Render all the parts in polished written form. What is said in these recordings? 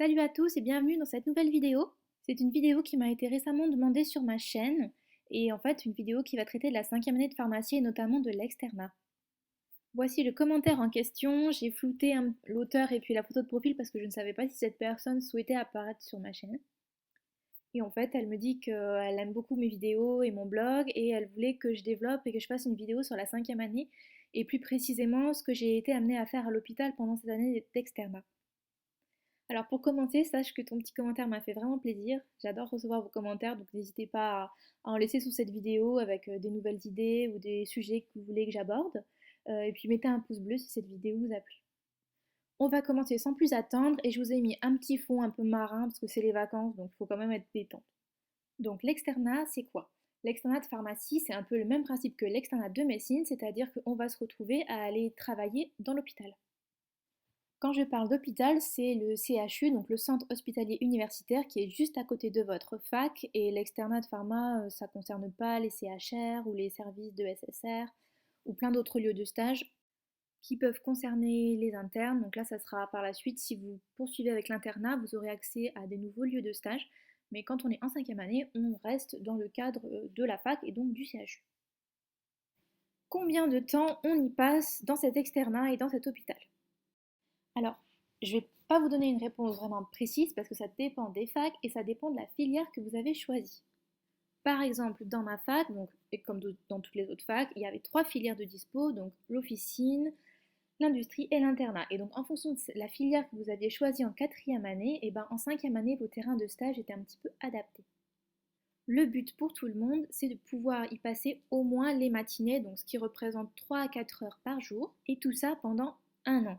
Salut à tous et bienvenue dans cette nouvelle vidéo. C'est une vidéo qui m'a été récemment demandée sur ma chaîne et en fait une vidéo qui va traiter de la 5e année de pharmacie et notamment de l'externat. Voici le commentaire en question. J'ai flouté l'auteur et puis la photo de profil parce que je ne savais pas si cette personne souhaitait apparaître sur ma chaîne. Et en fait, elle me dit qu'elle aime beaucoup mes vidéos et mon blog et elle voulait que je développe et que je fasse une vidéo sur la 5e année et plus précisément ce que j'ai été amenée à faire à l'hôpital pendant cette année d'externat. Alors pour commencer, sache que ton petit commentaire m'a fait vraiment plaisir. J'adore recevoir vos commentaires, donc n'hésitez pas à en laisser sous cette vidéo avec des nouvelles idées ou des sujets que vous voulez que j'aborde. Et puis mettez un pouce bleu si cette vidéo vous a plu. On va commencer sans plus attendre et je vous ai mis un petit fond un peu marin parce que c'est les vacances, donc il faut quand même être détente. Donc l'externat, c'est quoi? L'externat de pharmacie, c'est un peu le même principe que l'externat de médecine, c'est-à-dire qu'on va se retrouver à aller travailler dans l'hôpital. Quand je parle d'hôpital, c'est le CHU, donc le centre hospitalier universitaire, qui est juste à côté de votre fac. Et l'externat de pharma, ça ne concerne pas les CHR ou les services de SSR ou plein d'autres lieux de stage qui peuvent concerner les internes. Donc là, ça sera par la suite, si vous poursuivez avec l'internat, vous aurez accès à des nouveaux lieux de stage. Mais quand on est en 5e année, on reste dans le cadre de la fac et donc du CHU. Combien de temps on y passe dans cet externat et dans cet hôpital? Alors, je ne vais pas vous donner une réponse vraiment précise parce que ça dépend des facs et ça dépend de la filière que vous avez choisie. Par exemple, dans ma fac, donc, et comme dans toutes les autres facs, il y avait 3 filières de dispo, donc l'officine, l'industrie et l'internat. Et donc en fonction de la filière que vous aviez choisie en 4e année, et ben en 5e année, vos terrains de stage étaient un petit peu adaptés. Le but pour tout le monde, c'est de pouvoir y passer au moins les matinées, donc ce qui représente 3 à 4 heures par jour, et tout ça pendant un an.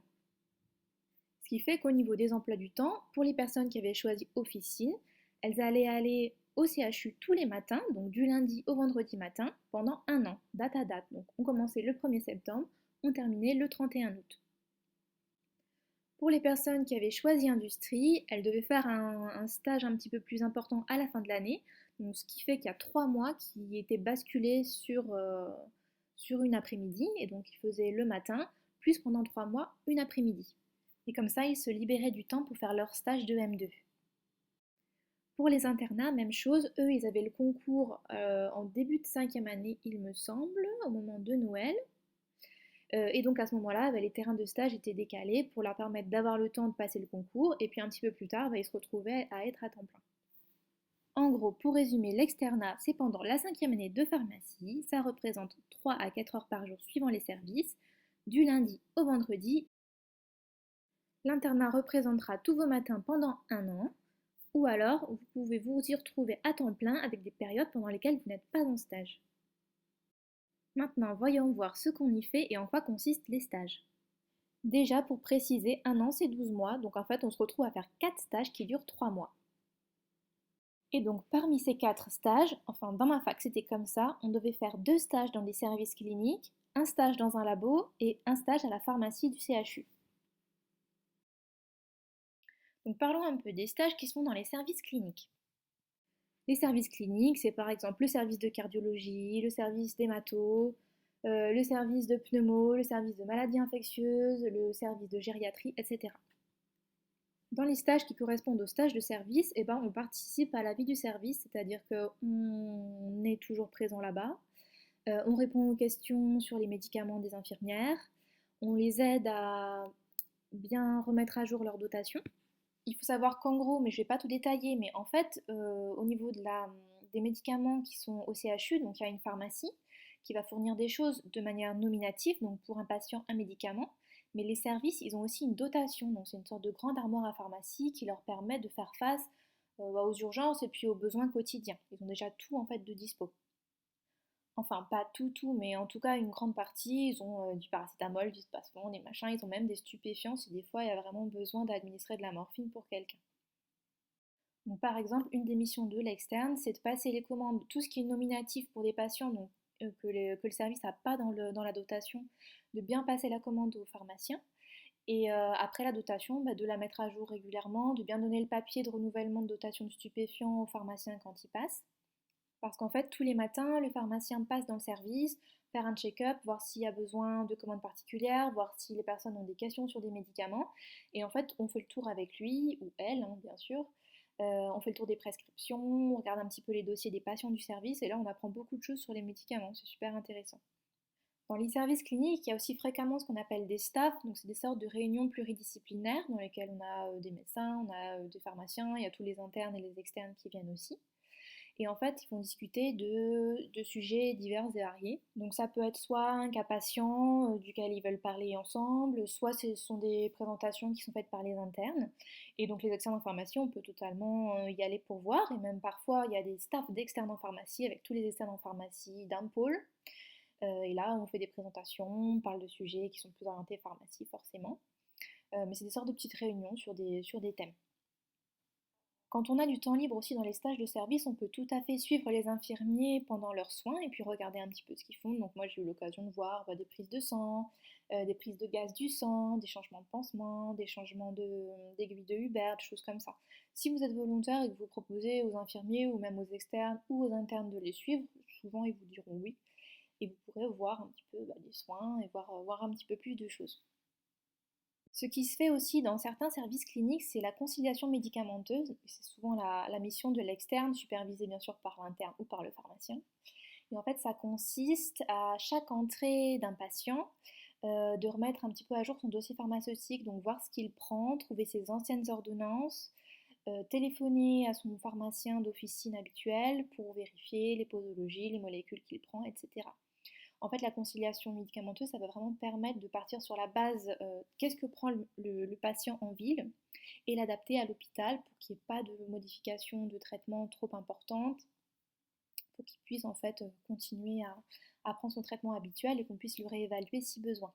Ce qui fait qu'au niveau des emplois du temps, pour les personnes qui avaient choisi officine, elles allaient aller au CHU tous les matins, donc du lundi au vendredi matin, pendant un an, date à date. Donc on commençait le 1er septembre, on terminait le 31 août. Pour les personnes qui avaient choisi industrie, elles devaient faire un stage un petit peu plus important à la fin de l'année, donc ce qui fait qu'il y a 3 mois qui étaient basculés sur une après-midi, et donc ils faisaient le matin, plus pendant 3 mois, une après-midi. Et comme ça, ils se libéraient du temps pour faire leur stage de M2. Pour les internats, même chose, eux, ils avaient le concours en début de 5e année, il me semble, au moment de Noël. Et donc à ce moment-là, les terrains de stage étaient décalés pour leur permettre d'avoir le temps de passer le concours, et puis un petit peu plus tard, ils se retrouvaient à être à temps plein. En gros, pour résumer, l'externat, c'est pendant la 5e année de pharmacie, ça représente 3 à 4 heures par jour suivant les services, du lundi au vendredi. L'internat représentera tous vos matins pendant un an, ou alors vous pouvez vous y retrouver à temps plein avec des périodes pendant lesquelles vous n'êtes pas en stage. Maintenant, voyons voir ce qu'on y fait et en quoi consistent les stages. Déjà, pour préciser, un an c'est 12 mois, donc en fait on se retrouve à faire 4 stages qui durent 3 mois. Et donc parmi ces 4 stages, enfin dans ma fac c'était comme ça, on devait faire 2 stages dans des services cliniques, un stage dans un labo et un stage à la pharmacie du CHU. Donc parlons un peu des stages qui sont dans les services cliniques. Les services cliniques, c'est par exemple le service de cardiologie, le service d'hémato, le service de pneumo, le service de maladies infectieuses, le service de gériatrie, etc. Dans les stages qui correspondent aux stages de service, on participe à la vie du service, c'est-à-dire qu'on est toujours présent là-bas, on répond aux questions sur les médicaments des infirmières, on les aide à bien remettre à jour leur dotation. Il faut savoir qu'en gros, mais je ne vais pas tout détailler, mais en fait, au niveau des médicaments qui sont au CHU, donc il y a une pharmacie qui va fournir des choses de manière nominative, donc pour un patient, un médicament. Mais les services, ils ont aussi une dotation, donc c'est une sorte de grande armoire à pharmacie qui leur permet de faire face aux urgences et puis aux besoins quotidiens. Ils ont déjà tout en fait de dispo. Enfin, pas tout, mais en tout cas une grande partie. Ils ont du paracétamol, du spasfon, des machins, ils ont même des stupéfiants si des fois il y a vraiment besoin d'administrer de la morphine pour quelqu'un. Donc, par exemple, une des missions de l'externe, c'est de passer les commandes, tout ce qui est nominatif pour des patients donc, que le service n'a pas dans la dotation, de bien passer la commande au pharmacien. Et après la dotation, de la mettre à jour régulièrement, de bien donner le papier de renouvellement de dotation de stupéfiants au pharmacien quand il passe. Parce qu'en fait, tous les matins, le pharmacien passe dans le service, faire un check-up, voir s'il y a besoin de commandes particulières, voir si les personnes ont des questions sur des médicaments. Et en fait, on fait le tour avec lui, ou elle, hein, bien sûr. On fait le tour des prescriptions, on regarde un petit peu les dossiers des patients du service, et là, on apprend beaucoup de choses sur les médicaments. C'est super intéressant. Dans les services cliniques, il y a aussi fréquemment ce qu'on appelle des staffs, donc c'est des sortes de réunions pluridisciplinaires dans lesquelles on a des médecins, on a des pharmaciens, il y a tous les internes et les externes qui viennent aussi. Et en fait, ils vont discuter de sujets divers et variés. Donc ça peut être soit un cas patient duquel ils veulent parler ensemble, soit ce sont des présentations qui sont faites par les internes. Et donc les externes en pharmacie, on peut totalement y aller pour voir. Et même parfois, il y a des staffs d'externes en pharmacie avec tous les externes en pharmacie d'un pôle. Et là, on fait des présentations, on parle de sujets qui sont plus orientés pharmacie forcément. Mais c'est des sortes de petites réunions sur des thèmes. Quand on a du temps libre aussi dans les stages de service, on peut tout à fait suivre les infirmiers pendant leurs soins et puis regarder un petit peu ce qu'ils font. Donc moi j'ai eu l'occasion de voir des prises de sang, des prises de gaz du sang, des changements de pansement, des changements d'aiguilles de Hubert, des choses comme ça. Si vous êtes volontaire et que vous proposez aux infirmiers ou même aux externes ou aux internes de les suivre, souvent ils vous diront oui et vous pourrez voir un petit peu les soins et voir un petit peu plus de choses. Ce qui se fait aussi dans certains services cliniques, c'est la conciliation médicamenteuse. C'est souvent la mission de l'externe, supervisée bien sûr par l'interne ou par le pharmacien. Et en fait, ça consiste à chaque entrée d'un patient de remettre un petit peu à jour son dossier pharmaceutique, donc voir ce qu'il prend, trouver ses anciennes ordonnances, téléphoner à son pharmacien d'officine habituel pour vérifier les posologies, les molécules qu'il prend, etc. En fait, la conciliation médicamenteuse, ça va vraiment permettre de partir sur la base qu'est-ce que prend le patient en ville et l'adapter à l'hôpital pour qu'il n'y ait pas de modification de traitement trop importante, pour qu'il puisse en fait continuer à prendre son traitement habituel et qu'on puisse le réévaluer si besoin.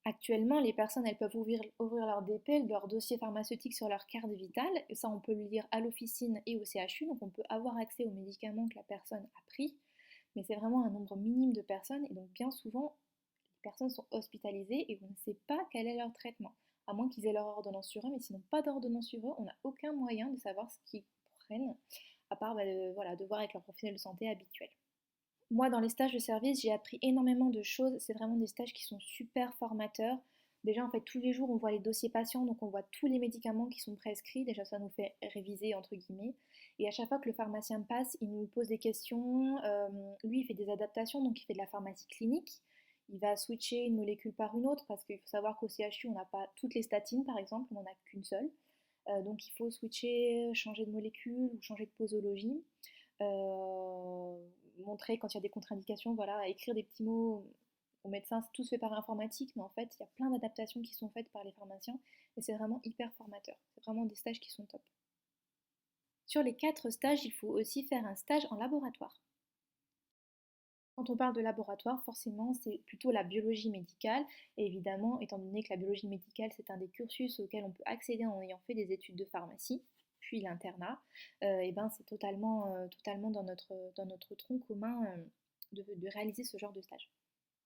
Actuellement, les personnes elles peuvent ouvrir leur DP, leur dossier pharmaceutique sur leur carte vitale, et ça on peut le lire à l'officine et au CHU, donc on peut avoir accès aux médicaments que la personne a pris, mais c'est vraiment un nombre minime de personnes et donc bien souvent les personnes sont hospitalisées et on ne sait pas quel est leur traitement, à moins qu'ils aient leur ordonnance sur eux, mais s'ils n'ont pas d'ordonnance sur eux, on n'a aucun moyen de savoir ce qu'ils prennent, à part de voir avec leur professionnel de santé habituel. Moi, dans les stages de service, j'ai appris énormément de choses. C'est vraiment des stages qui sont super formateurs. Déjà, en fait, tous les jours, on voit les dossiers patients, donc on voit tous les médicaments qui sont prescrits. Déjà, ça nous fait réviser, entre guillemets. Et à chaque fois que le pharmacien passe, il nous pose des questions. Lui, il fait des adaptations, donc il fait de la pharmacie clinique. Il va switcher une molécule par une autre, parce qu'il faut savoir qu'au CHU, on n'a pas toutes les statines, par exemple, on n'en a qu'une seule. Donc il faut switcher, changer de molécule ou changer de posologie. Euh, Montrer quand il y a des contre-indications, voilà, écrire des petits mots aux médecins, tout se fait par informatique, mais en fait, il y a plein d'adaptations qui sont faites par les pharmaciens et c'est vraiment hyper formateur. C'est vraiment des stages qui sont top. Sur les 4 stages, il faut aussi faire un stage en laboratoire. Quand on parle de laboratoire, forcément, c'est plutôt la biologie médicale. Et évidemment, étant donné que la biologie médicale, c'est un des cursus auxquels on peut accéder en ayant fait des études de pharmacie, puis l'internat, et ben c'est totalement dans notre tronc commun de réaliser ce genre de stage.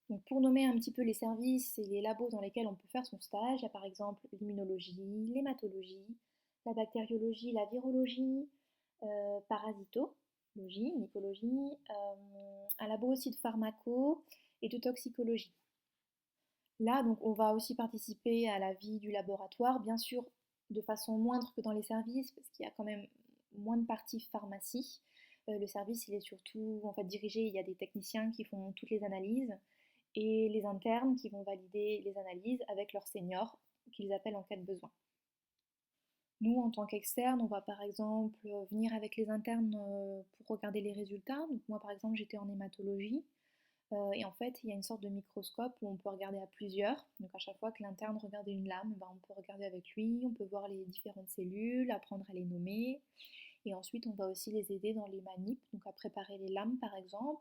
Donc pour nommer un petit peu les services et les labos dans lesquels on peut faire son stage, il y a par exemple l'immunologie, l'hématologie, la bactériologie, la virologie, parasitologie, mycologie, un labo aussi de pharmaco et de toxicologie. Là, donc, on va aussi participer à la vie du laboratoire, bien sûr de façon moindre que dans les services, parce qu'il y a quand même moins de parties pharmacie. Le service, il est surtout en fait dirigé, il y a des techniciens qui font toutes les analyses et les internes qui vont valider les analyses avec leurs seniors, qu'ils appellent en cas de besoin. Nous, en tant qu'externe, on va par exemple venir avec les internes pour regarder les résultats. Donc moi, par exemple, j'étais en hématologie. Et en fait, il y a une sorte de microscope où on peut regarder à plusieurs. Donc à chaque fois que l'interne regardait une lame, ben, on peut regarder avec lui, on peut voir les différentes cellules, apprendre à les nommer. Et ensuite, on va aussi les aider dans les manips, donc à préparer les lames par exemple,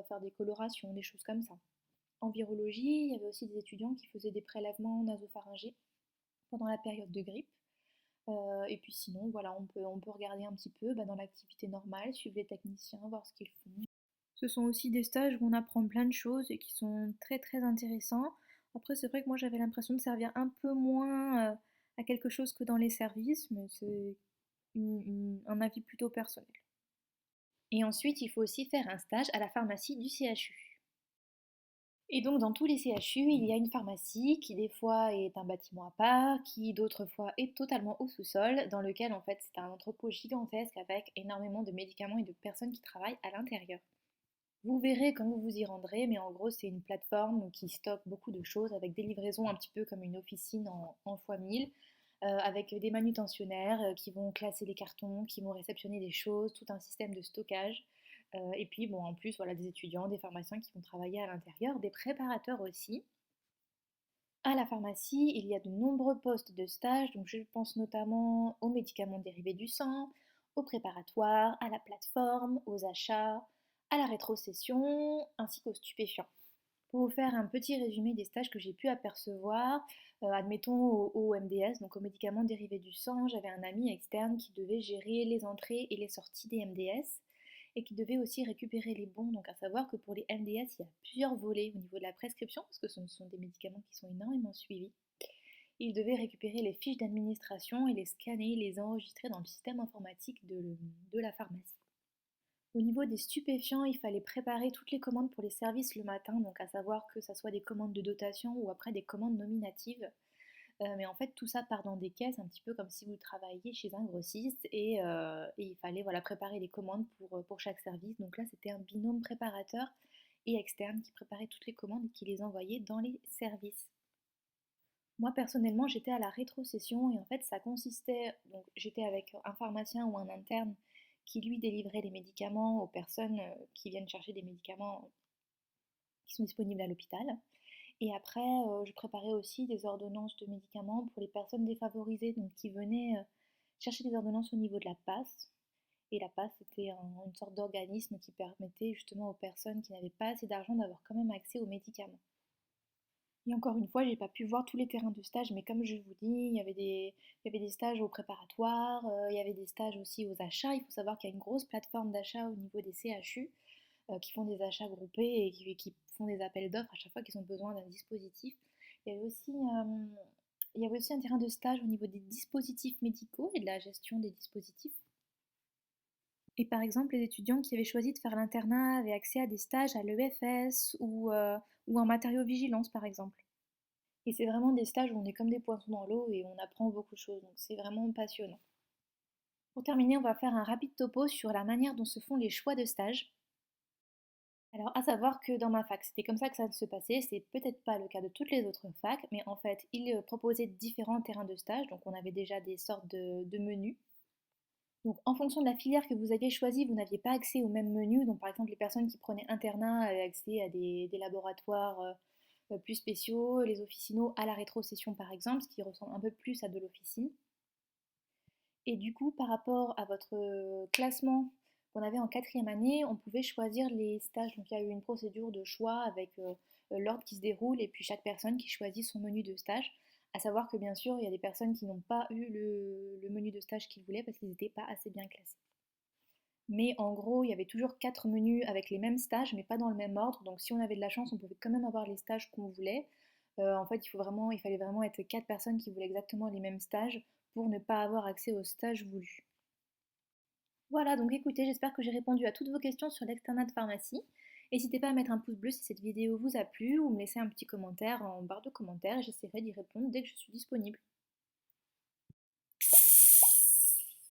faire des colorations, des choses comme ça. En virologie, il y avait aussi des étudiants qui faisaient des prélèvements nasopharyngés pendant la période de grippe. Et puis sinon, voilà, on peut regarder un petit peu dans l'activité normale, suivre les techniciens, voir ce qu'ils font. Ce sont aussi des stages où on apprend plein de choses et qui sont très très intéressants. Après, c'est vrai que moi j'avais l'impression de servir un peu moins à quelque chose que dans les services, mais c'est un avis plutôt personnel. Et ensuite, il faut aussi faire un stage à la pharmacie du CHU. Et donc dans tous les CHU, il y a une pharmacie qui des fois est un bâtiment à part, qui d'autres fois est totalement au sous-sol, dans lequel en fait c'est un entrepôt gigantesque avec énormément de médicaments et de personnes qui travaillent à l'intérieur. Vous verrez quand vous vous y rendrez, mais en gros c'est une plateforme qui stocke beaucoup de choses avec des livraisons un petit peu comme une officine en fois 1000, avec des manutentionnaires qui vont classer les cartons, qui vont réceptionner des choses, tout un système de stockage. Et puis bon, en plus, voilà, des étudiants, des pharmaciens qui vont travailler à l'intérieur, des préparateurs aussi. À la pharmacie, il y a de nombreux postes de stage, donc je pense notamment aux médicaments dérivés du sang, au préparatoire, à la plateforme, aux achats, à la rétrocession, ainsi qu'aux stupéfiants. Pour vous faire un petit résumé des stages que j'ai pu apercevoir, admettons au MDS, donc aux médicaments dérivés du sang, j'avais un ami externe qui devait gérer les entrées et les sorties des MDS et qui devait aussi récupérer les bons. Donc à savoir que pour les MDS, il y a plusieurs volets au niveau de la prescription, parce que ce sont des médicaments qui sont énormément suivis. Il devait récupérer les fiches d'administration et les scanner, les enregistrer dans le système informatique de la pharmacie. Au niveau des stupéfiants, il fallait préparer toutes les commandes pour les services le matin, donc à savoir que ça soit des commandes de dotation ou après des commandes nominatives. Mais en fait, tout ça part dans des caisses, un petit peu comme si vous travailliez chez un grossiste, et il fallait voilà, préparer les commandes pour chaque service. Donc là, c'était un binôme préparateur et externe qui préparait toutes les commandes et qui les envoyait dans les services. Moi personnellement, j'étais à la rétrocession et en fait, ça consistait, donc j'étais avec un pharmacien ou un interne qui lui délivrait les médicaments aux personnes qui viennent chercher des médicaments qui sont disponibles à l'hôpital. Et après, je préparais aussi des ordonnances de médicaments pour les personnes défavorisées, donc qui venaient chercher des ordonnances au niveau de la PAS. Et la PAS, c'était une sorte d'organisme qui permettait justement aux personnes qui n'avaient pas assez d'argent d'avoir quand même accès aux médicaments. Et encore une fois, j'ai pas pu voir tous les terrains de stage, mais comme je vous dis, il y avait des stages au préparatoire, il y avait des stages aussi aux achats. Il faut savoir qu'il y a une grosse plateforme d'achat au niveau des CHU qui font des achats groupés et qui font des appels d'offres à chaque fois qu'ils ont besoin d'un dispositif. Il y avait aussi, euh, il y avait aussi un terrain de stage au niveau des dispositifs médicaux et de la gestion des dispositifs. Et par exemple, les étudiants qui avaient choisi de faire l'internat avaient accès à des stages à l'EFS ou en matériaux-vigilance par exemple. Et c'est vraiment des stages où on est comme des poissons dans l'eau et on apprend beaucoup de choses, donc c'est vraiment passionnant. Pour terminer, on va faire un rapide topo sur la manière dont se font les choix de stage. Alors, à savoir que dans ma fac, c'était comme ça que ça se passait. C'est peut-être pas le cas de toutes les autres facs, mais en fait, ils proposaient différents terrains de stage. Donc, on avait déjà des sortes de menus. Donc, en fonction de la filière que vous aviez choisie, vous n'aviez pas accès au même menu. Donc, par exemple, les personnes qui prenaient internat avaient accès à des laboratoires plus spéciaux, les officinaux à la rétrocession, par exemple, ce qui ressemble un peu plus à de l'officine. Et du coup, par rapport à votre classement qu'on avait en quatrième année, on pouvait choisir les stages. Donc il y a eu une procédure de choix avec l'ordre qui se déroule et puis chaque personne qui choisit son menu de stage. À savoir que bien sûr, il y a des personnes qui n'ont pas eu le menu de stage qu'ils voulaient parce qu'ils n'étaient pas assez bien classés. Mais en gros, il y avait toujours 4 menus avec les mêmes stages, mais pas dans le même ordre. Donc si on avait de la chance, on pouvait quand même avoir les stages qu'on voulait. En fait, il fallait vraiment être 4 personnes qui voulaient exactement les mêmes stages pour ne pas avoir accès aux stages voulus. Voilà, donc écoutez, j'espère que j'ai répondu à toutes vos questions sur l'externat de pharmacie. N'hésitez pas à mettre un pouce bleu si cette vidéo vous a plu ou me laisser un petit commentaire en barre de commentaires et j'essaierai d'y répondre dès que je suis disponible.